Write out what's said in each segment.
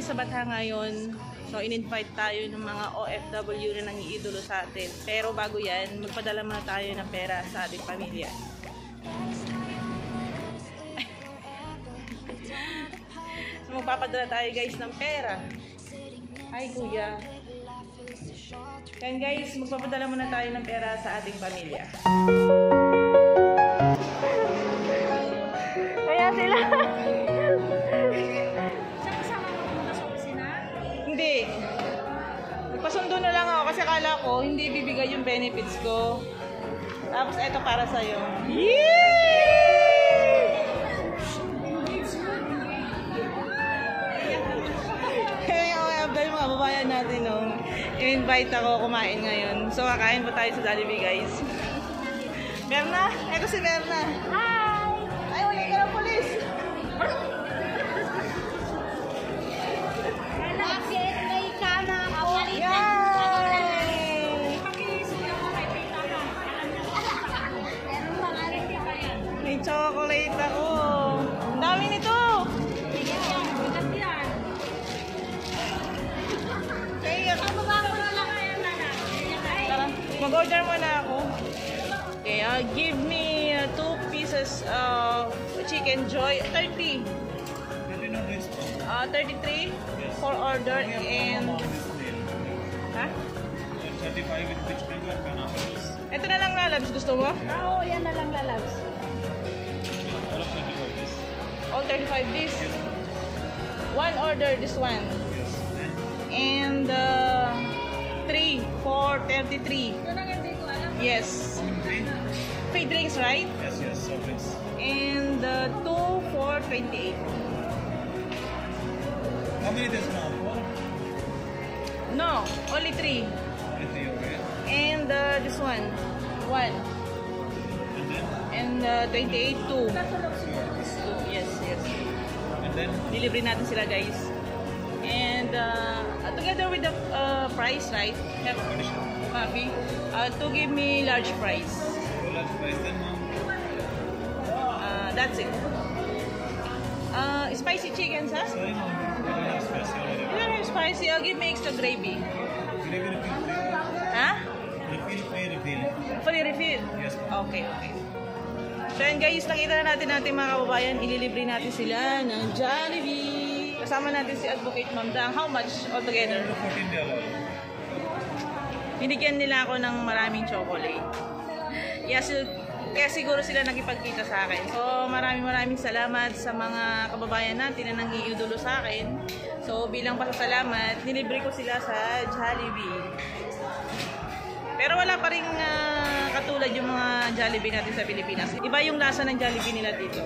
sa Batha ngayon. So, in-invite tayo ng mga OFW na nangiidolo sa atin. Pero bago yan, magpadala muna tayo ng pera sa ating pamilya. So, magpapadala tayo guys ng pera. Ay, kuya. Yan guys, magpapadala muna tayo ng pera sa ating pamilya. Kaya sila. Hindi. Nagpasundo na lang ako kasi akala ko hindi bibigay yung benefits ko. Tapos eto para sa'yo. Kaya yung mga kababayan natin, no? I-invite ako kumain ngayon. So, kakain pa tayo sa Jollibee, guys. Berna? Eto si Berna. Hi! Ay, wala ka ng polis! Bakit may kama ako? Yay! May chocolate ako. Ang dami nito! Mag-order muna ako. Okay, give me 2 pieces of chicken joy. 30. 33 for order and... Ha? 35 with peach mango and pineapple. Ito na lang lalabs. Gusto mo? Oo, yan na lang lalabs. All of 35 this. All 35 this. One order this one. Yes. And 3 for 33. Yes. Free drinks, right? Yes, yes, so please. And 2 for 28. How many days now? 4? No, only 3. Only 3, okay. And this one, 1. And then? And 28, 2. Sure, this. Yes, yes. And then? Delivery natin sila, guys. And together with the price, right? Have coffee. To give me large price. So large price then, ma'am? That's it. Spicy chicken, sir? Sorry, ma'am. I don't have spicy already. You don't have spicy. I'll give me extra gravy. Gravy refill free. Huh? Refill free, refill. Fully refill? Yes, ma'am. Okay, okay. So yan guys, nakita na natin mga kababayan, ililibre natin sila ng Jollibee. Kasama natin si Advocate Ma'am Dang. How much altogether? $14. Binigyan nila ako ng maraming chocolate. Yes, kaya siguro sila nakipagkita sa akin. So maraming salamat sa mga kababayan natin na nangiidolo sa akin. So bilang pasasalamat, nilibre ko sila sa Jollibee. Pero wala pa rin katulad yung mga Jollibee natin sa Pilipinas. Iba yung lasa ng Jollibee nila dito.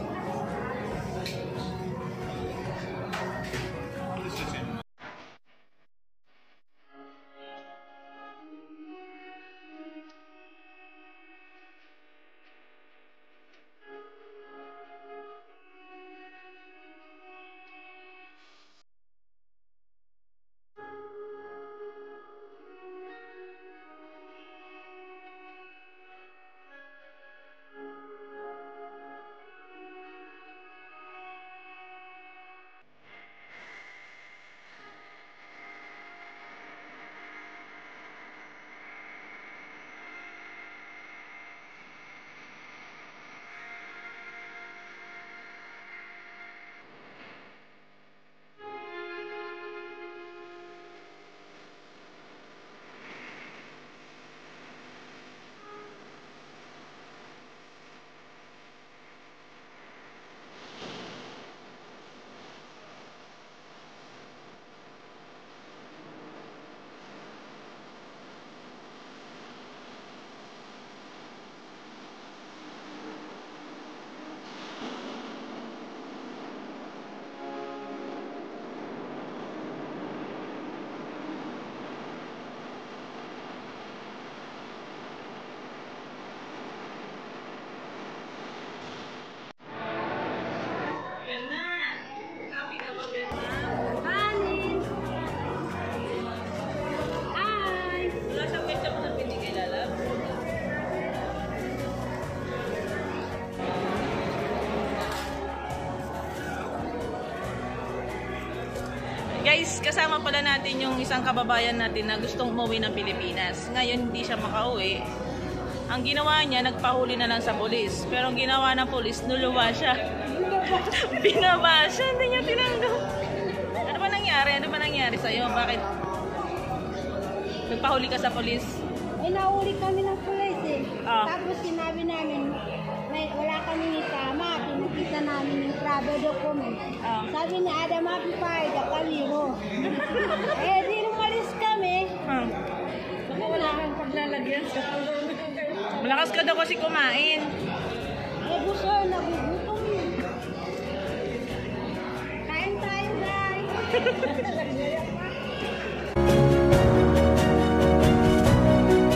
Guys, kasama pala natin yung isang kababayan natin na gustong umuwi ng Pilipinas. Ngayon hindi siya makauwi. Ang ginawa niya, nagpahuli na lang sa polis. Pero ang ginawa ng polis, nuluwa siya. Binaba siya, hindi niya tinanggap. Ano ba nangyari? Ano ba nangyari sa'yo? Bakit? Nagpahuli ka sa polis? Eh, nauli kami ng pulis eh. Ah. Tapos sinabi namin, wala kami isama. Pinakita namin yung travel document. Ah. Sabi ni Adam, happy Pride, kaliro. Eh, di lumalis kami. Baka wala kang paglalagyan sa malakas ka daw kasi kumain. Eh, gusto, nagugutom yun. Kain tayo, guys.